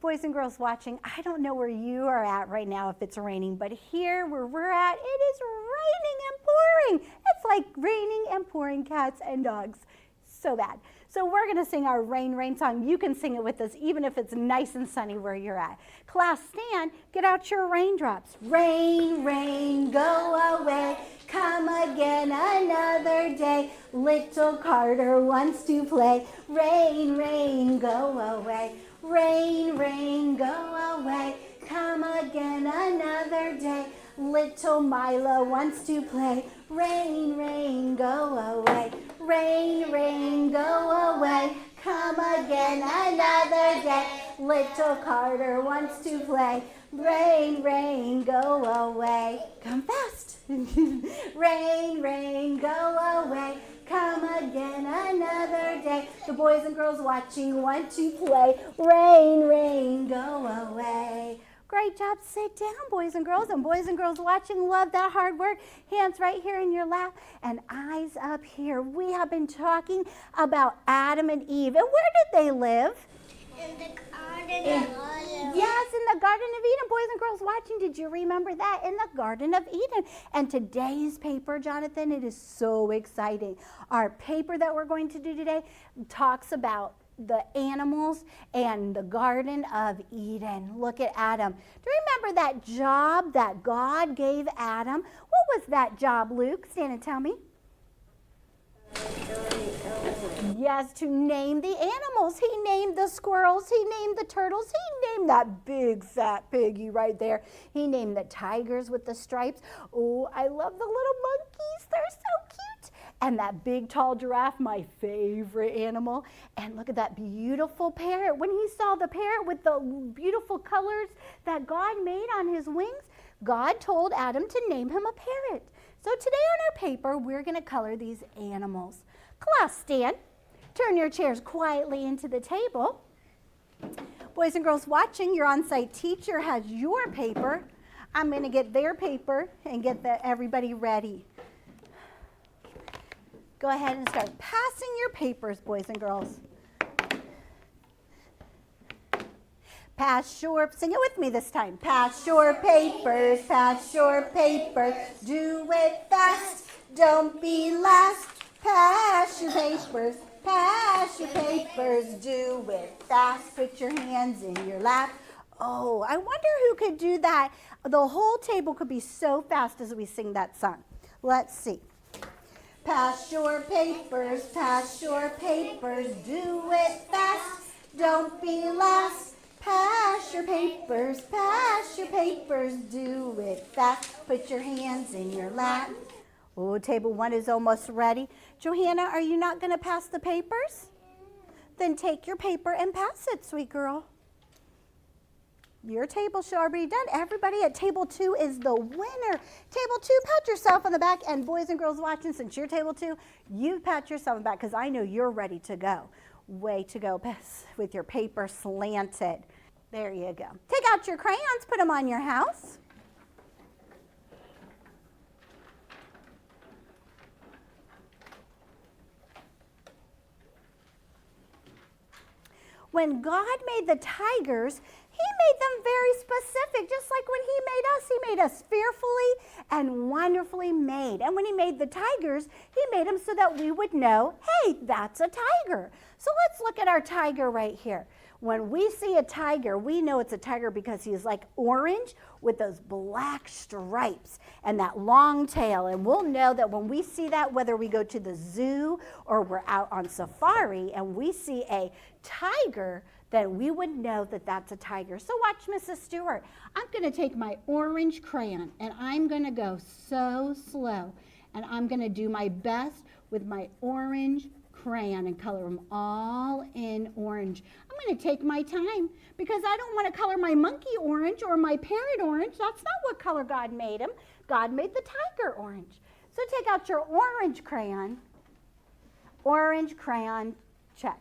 boys and girls watching, I don't know where you are at right now if it's raining, but here where we're at, it is raining and pouring. It's like raining and pouring, cats and dogs. So bad. So we're going to sing our Rain, Rain song. You can sing it with us even if it's nice and sunny where you're at. Class, stand. Get out your raindrops. Rain, rain, go away. Come again another day. Little Carter wants to play. Rain, rain, go away. Rain, rain, go away. Come again another day. Little Mila wants to play. Rain, rain, go away. Rain, rain, go away. Come again another day. Little Carter wants to play. Rain, rain, go away. Come fast. Rain, rain, go away. Come again another day. The boys and girls watching want to play. Rain, rain, go away. Great job. Sit down, boys and girls. And boys and girls watching, love that hard work. Hands right here in your lap and eyes up here. We have been talking about Adam and Eve. And where did they live? In the Garden of Eden. Yes, in the Garden of Eden. Boys and girls watching, did you remember that? In the Garden of Eden. And today's paper, Jonathan, it is so exciting. Our paper that we're going to do today talks about the animals and the Garden of Eden. Look at Adam. Do you remember that job that God gave Adam? What was that job, Luke? Stand and tell me. Yes, to name the animals. He named the squirrels. He named the turtles. He named that big fat piggy right there. He named the tigers with the stripes. Oh, I love the little monkeys. They're so cute. And that big tall giraffe, my favorite animal. And look at that beautiful parrot. When he saw the parrot with the beautiful colors that God made on his wings, God told Adam to name him a parrot. So today on our paper, we're going to color these animals. Class, stand. Turn your chairs quietly into the table. Boys and girls watching, your on-site teacher has your paper. I'm going to get their paper and get everybody ready. Go ahead and start passing your papers, boys and girls. Pass your, sing it with me this time. Pass your papers, do it fast, don't be last. Pass your papers, do it fast. Put your hands in your lap. Oh, I wonder who could do that. The whole table could be so fast as we sing that song. Let's see. Pass your papers, do it fast, don't be last. Pass your papers, do it fast. Put your hands in your lap. Oh, table one is almost ready. Johanna, are you not going to pass the papers? Then take your paper and pass it, sweet girl. Your table should already be done. Everybody at table 2 is the winner. Table 2, pat yourself on the back. And boys and girls watching, since you're table 2, you pat yourself on the back because I know you're ready to go. Way to go with your paper slanted. There you go. Take out your crayons, put them on your house. When God made the tigers, He made them very specific. Just like when He made us fearfully and wonderfully made. And when He made the tigers, He made them so that we would know, hey, that's a tiger. So let's look at our tiger right here. When we see a tiger, we know it's a tiger because he is like orange with those black stripes and that long tail. And we'll know that when we see that, whether we go to the zoo or we're out on safari and we see a tiger, then we would know that that's a tiger. So watch Mrs. Stewart. I'm going to take my orange crayon and I'm going to go so slow. And I'm going to do my best with my orange crayon and color them all in orange. I'm going to take my time because I don't want to color my monkey orange or my parrot orange. That's not what color God made him. God made the tiger orange. So take out your orange crayon, check.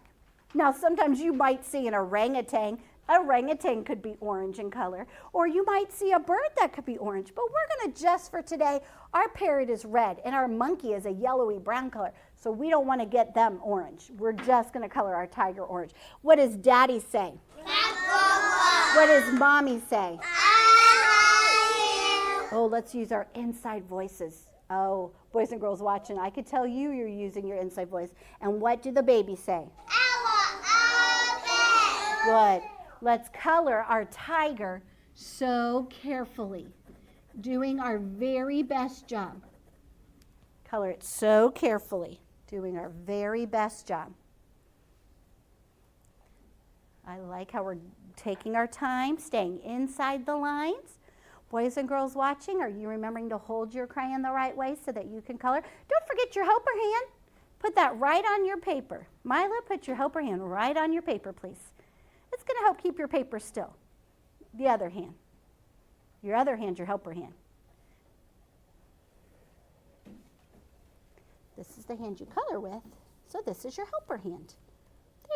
Now sometimes you might see an orangutan. Orangutan could be orange in color, or you might see a bird that could be orange, but we're going to just for today, our parrot is red and our monkey is a yellowy brown color, so we don't want to get them orange. We're just going to color our tiger orange. What does Daddy say? Let's go. What does mommy say? I love you. Oh, let's use our inside voices. Oh, boys and girls watching, I could tell you're using your inside voice. And what do the babies say? Good. Let's color our tiger so carefully, doing our very best job. Color it so carefully, doing our very best job. I like how we're taking our time, staying inside the lines. Boys and girls watching, are you remembering to hold your crayon the right way so that you can color? Don't forget your helper hand. Put that right on your paper. Mila, put your helper hand right on your paper, please. It's going to help keep your paper still. The other hand. Your other hand, your helper hand. This is the hand you color with, so this is your helper hand.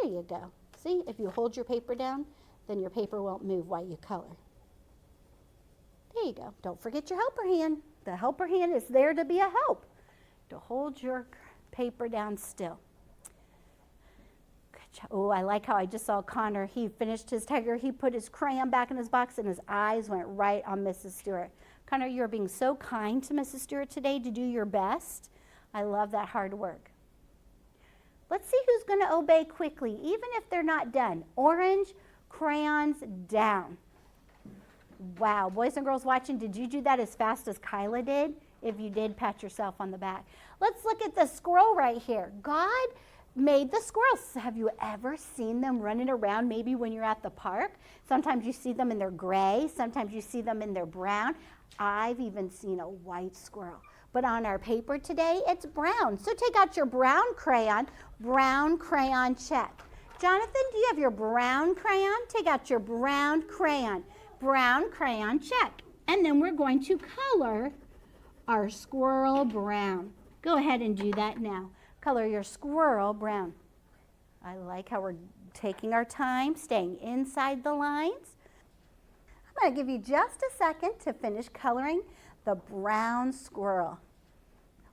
There you go. See, if you hold your paper down, then your paper won't move while you color. There you go. Don't forget your helper hand. The helper hand is there to be a help, to hold your paper down still. Good job. Oh, I like how I just saw Connor. He finished his tiger. He put his crayon back in his box, and his eyes went right on Mrs. Stewart. Connor, you're being so kind to Mrs. Stewart today to do your best. I love that hard work. Let's see who's going to obey quickly, even if they're not done. Orange, crayons down. Wow, boys and girls watching, did you do that as fast as Kyla did? If you did, pat yourself on the back. Let's look at the squirrel right here. God made the squirrels. Have you ever seen them running around, maybe when you're at the park? Sometimes you see them in their gray, sometimes you see them in their brown. I've even seen a white squirrel. But on our paper today, it's brown. So take out your brown crayon check. Jonathan, do you have your brown crayon? Take out your brown crayon check. And then we're going to color our squirrel brown. Go ahead and do that now. Color your squirrel brown. I like how we're taking our time, staying inside the lines. I'm going to give you just a second to finish coloring the brown squirrel.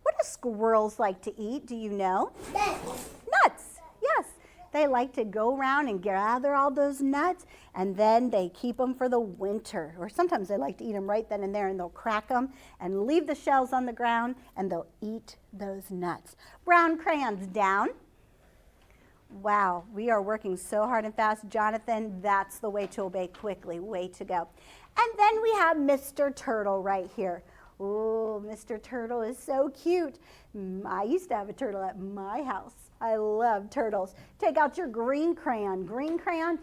What do squirrels like to eat? Do you know? Nuts. Yes. They like to go around and gather all those nuts, and then they keep them for the winter. Or sometimes they like to eat them right then and there, and they'll crack them and leave the shells on the ground, and they'll eat those nuts. Brown crayons down. Wow, we are working so hard and fast. Jonathan, that's the way to obey quickly. Way to go. And then we have Mr. Turtle right here. Oh, Mr. Turtle is so cute. I used to have a turtle at my house. I love turtles. Take out your green crayon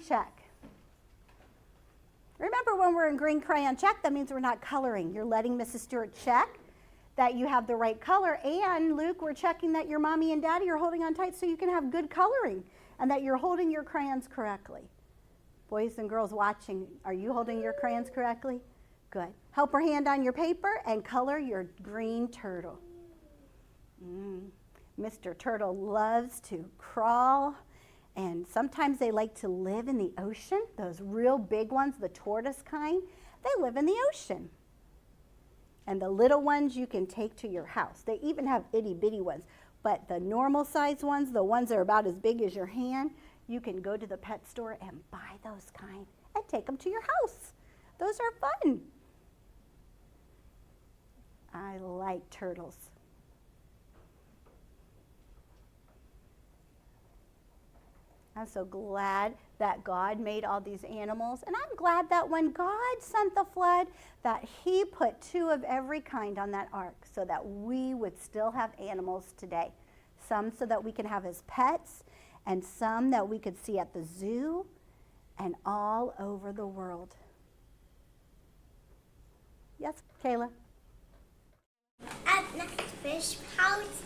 check. Remember, when we're in green crayon check, that means we're not coloring. You're letting Mrs. Stewart check that you have the right color. And Luke, we're checking that your mommy and daddy are holding on tight so you can have good coloring and that you're holding your crayons correctly. Boys and girls watching, are you holding your crayons correctly? Good. Helper hand on your paper and color your green turtle. Mr. Turtle loves to crawl, and sometimes they like to live in the ocean. Those real big ones, the tortoise kind, they live in the ocean. And the little ones you can take to your house. They even have itty bitty ones, but the normal size ones, the ones that are about as big as your hand, you can go to the pet store and buy those kind and take them to your house. Those are fun. I like turtles. I'm so glad that God made all these animals. And I'm glad that when God sent the flood, that he put 2 of every kind on that ark so that we would still have animals today. Some so that we can have as pets, and some that we could see at the zoo and all over the world. Yes, Kayla? At the fish house,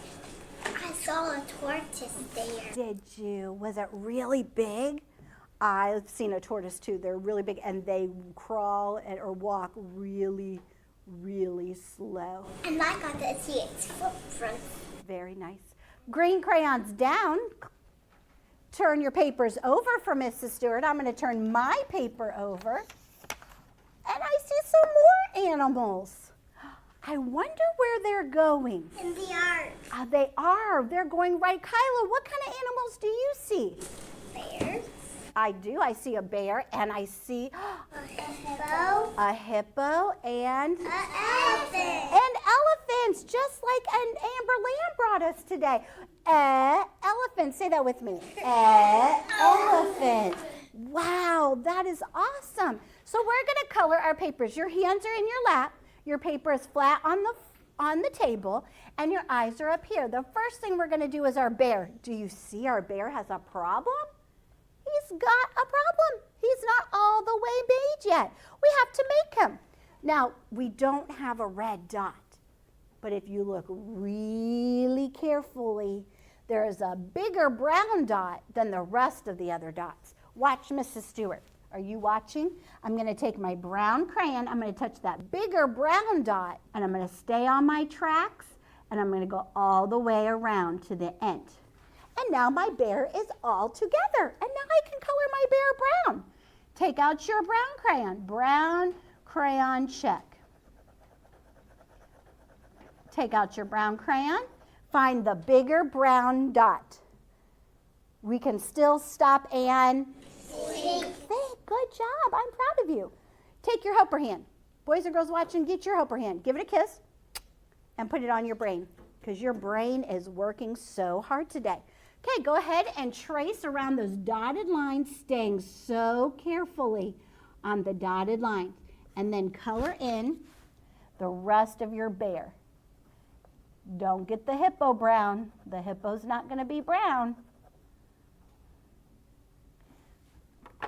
I saw a tortoise there. Did you? Was it really big? I've seen a tortoise too. They're really big, and they crawl or walk really, really slow. And I got to see its footprint. Very nice. Green crayons down. Turn your papers over for Mrs. Stewart. I'm going to turn my paper over. And I see some more animals. I wonder where they're going. In the ark. They are. They're going right. Kyla, what kind of animals do you see? Bears. I do. I see a bear, and I see A hippo and Elephant. elephants, just like an Amber Lamb brought us today. Elephant, say that with me. Elephant. Wow, that is awesome. So we're going to color our papers. Your hands are in your lap. Your paper is flat on the table, and your eyes are up here. The first thing we're going to do is our bear. Do you see our bear has a problem? He's got a problem. He's not all the way made yet. We have to make him. Now, we don't have a red dot, but if you look really carefully, there is a bigger brown dot than the rest of the other dots. Watch Mrs. Stewart. Are you watching? I'm going to take my brown crayon. I'm going to touch that bigger brown dot, and I'm going to stay on my tracks, and I'm going to go all the way around to the end. And now my bear is all together. And now I can color my bear brown. Take out your brown crayon. Brown crayon, check. Take out your brown crayon. Find the bigger brown dot. We can still stop and think. Good job. I'm proud of you. Take your helper hand. Boys and girls watching, get your helper hand. Give it a kiss and put it on your brain, because your brain is working so hard today. Okay, go ahead and trace around those dotted lines, staying so carefully on the dotted lines, and then color in the rest of your bear. Don't get the hippo brown. The hippo's not going to be brown.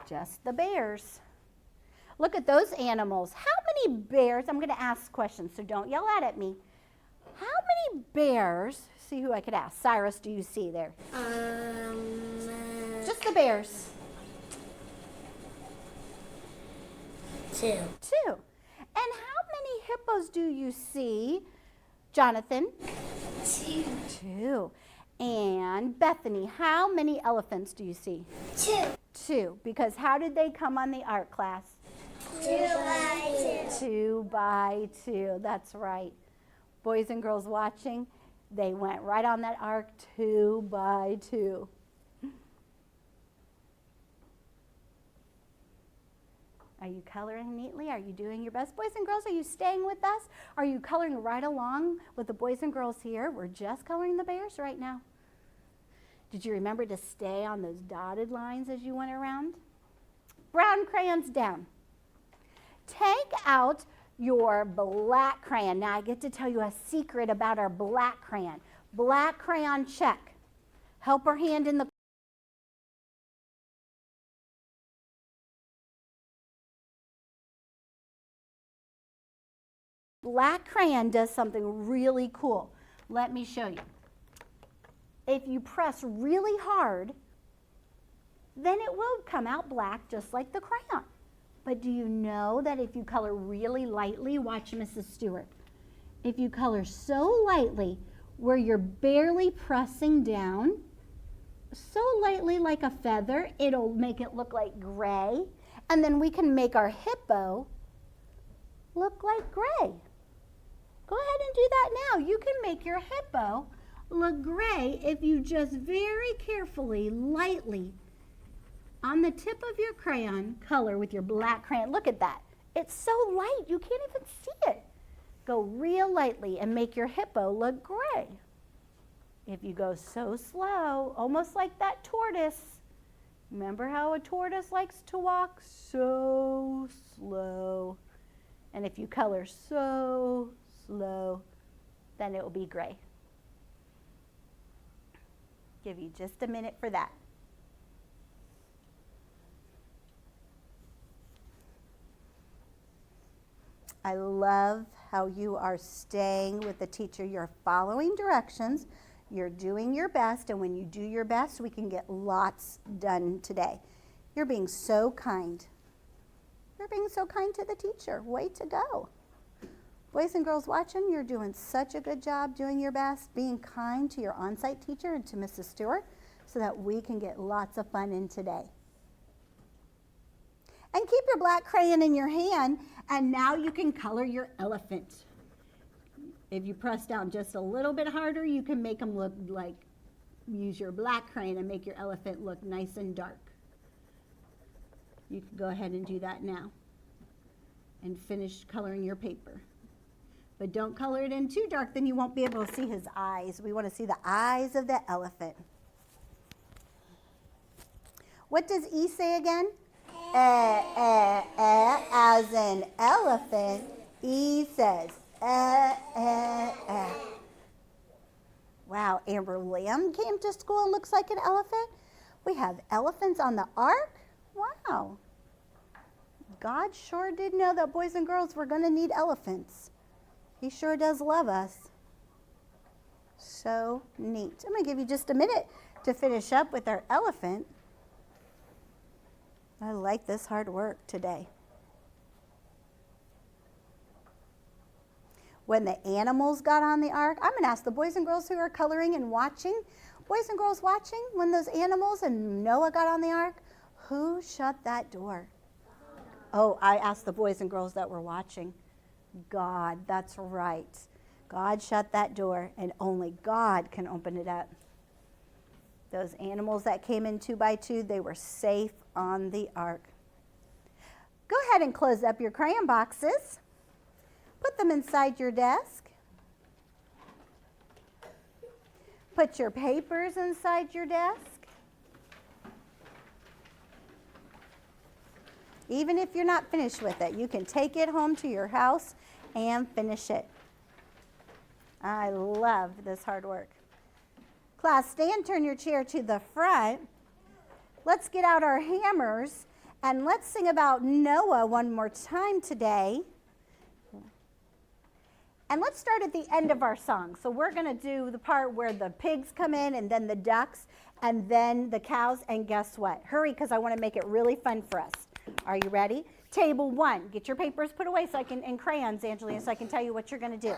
Just the bears. Look at those animals. How many bears? I'm going to ask questions, so don't yell at me. How many bears? See who I could ask. Cyrus, do you see there? Just the bears. 2. 2. And how many hippos do you see, Jonathan? 2. 2. And Bethany, how many elephants do you see? 2. 2. Because how did they come on the art class? 2 by 2. 2 by 2. That's right. Boys and girls watching, they went right on that arc 2 by 2. Are you coloring neatly? Are you doing your best? Boys and girls, are you staying with us? Are you coloring right along with the boys and girls here? We're just coloring the bears right now. Did you remember to stay on those dotted lines as you went around? Brown crayons down. Take out your black crayon. Now I get to tell you a secret about our black crayon. Black crayon, check. Helper hand in the black crayon does something really cool. Let me show you. If you press really hard, then it will come out black just like the crayon. But do you know that if you color really lightly, watch Mrs. Stewart, if you color so lightly where you're barely pressing down, so lightly like a feather, it'll make it look like gray. And then we can make our hippo look like gray. Go ahead and do that now. You can make your hippo look gray if you just very carefully, lightly, on the tip of your crayon, color with your black crayon. Look at that. It's so light, you can't even see it. Go real lightly and make your hippo look gray. If you go so slow, almost like that tortoise. Remember how a tortoise likes to walk? So slow. And if you color so slow, then it will be gray. Give you just a minute for that. I love how you are staying with the teacher. You're following directions. You're doing your best. And when you do your best, we can get lots done today. You're being so kind. You're being so kind to the teacher. Way to go. Boys and girls watching, you're doing such a good job doing your best, being kind to your on-site teacher and to Mrs. Stewart so that we can get lots of fun in today. And keep your black crayon in your hand, and now you can color your elephant. If you press down just a little bit harder, you can make them look like, use your black crayon and make your elephant look nice and dark. You can go ahead and do that now. and finish coloring your paper. But don't color it in too dark, then you won't be able to see his eyes. We want to see the eyes of the elephant. What does E say again? As an elephant, E says, Wow, Amber Lamb came to school and looks like an elephant. We have elephants on the ark. Wow. God sure did know that boys and girls were going to need elephants. He sure does love us. So neat. I'm going to give you just a minute to finish up with our elephant. I like this hard work today. When the animals got on the ark, I'm going to ask the boys and girls who are coloring and watching, boys and girls watching, when those animals and Noah got on the ark, who shut that door? Oh, I asked the boys and girls that were watching. God, that's right. God shut that door, and only God can open it up. Those animals that came in 2 by 2, they were safe on the ark. Go ahead and close up your crayon boxes. Put them inside your desk. Put your papers inside your desk. Even if you're not finished with it, you can take it home to your house and finish it. I love this hard work. Class, stand, turn your chair to the front. Let's get out our hammers and let's sing about Noah one more time today. And let's start at the end of our song. So we're going to do the part where the pigs come in and then the ducks and then the cows. And guess what? Hurry, because I want to make it really fun for us. Are you ready? Table 1. Get your papers put away and crayons, Angelina, so I can tell you what you're going to do.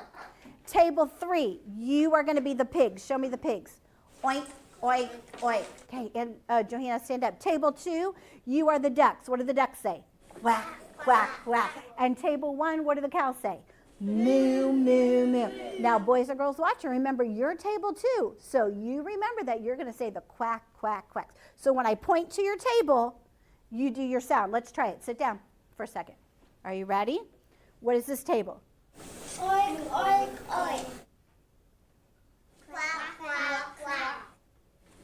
Table 3. You are going to be the pigs. Show me the pigs. Oink, oink, oink. Okay, and Johanna, stand up. Table 2. You are the ducks. What do the ducks say? Quack, quack, quack. And table 1, what do the cows say? Moo, moo, moo. Now, boys and girls watching, remember your table too. So you remember that you're going to say the quack, quack, quacks. So when I point to your table, you do your sound. Let's try it. Sit down for a second. Are you ready? What is this table? Oink, oink, oink. Quack, quack, quack.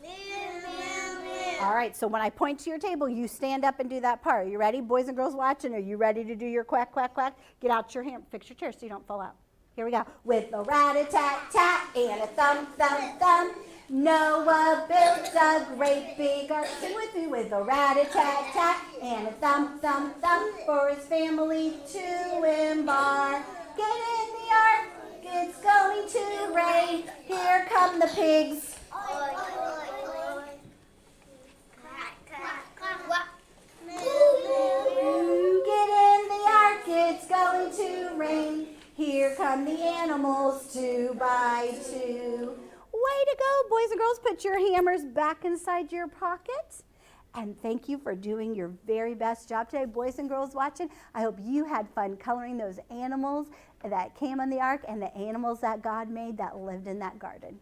Moo, moo, moo. All right, so when I point to your table, you stand up and do that part. Are you ready? Boys and girls watching, are you ready to do your quack, quack, quack? Get out your hand. Fix your chair so you don't fall out. Here we go. With a rat-a-tat-tat and a thump, thump, thump. Noah built a great big ark. Sing with me. With a rat-a-tat-tat and a thump, thump, thump for his family to embark. Get in the ark, it's going to rain. Here come the pigs. Oink, oink, oink. Quack, quack, quack, quack. Moo, moo, moo. Get in the ark, it's going to rain. Here come the animals 2 by 2. Way to go, boys and girls. Put your hammers back inside your pockets. And thank you for doing your very best job today, boys and girls watching. I hope you had fun coloring those animals that came on the ark and the animals that God made that lived in that garden.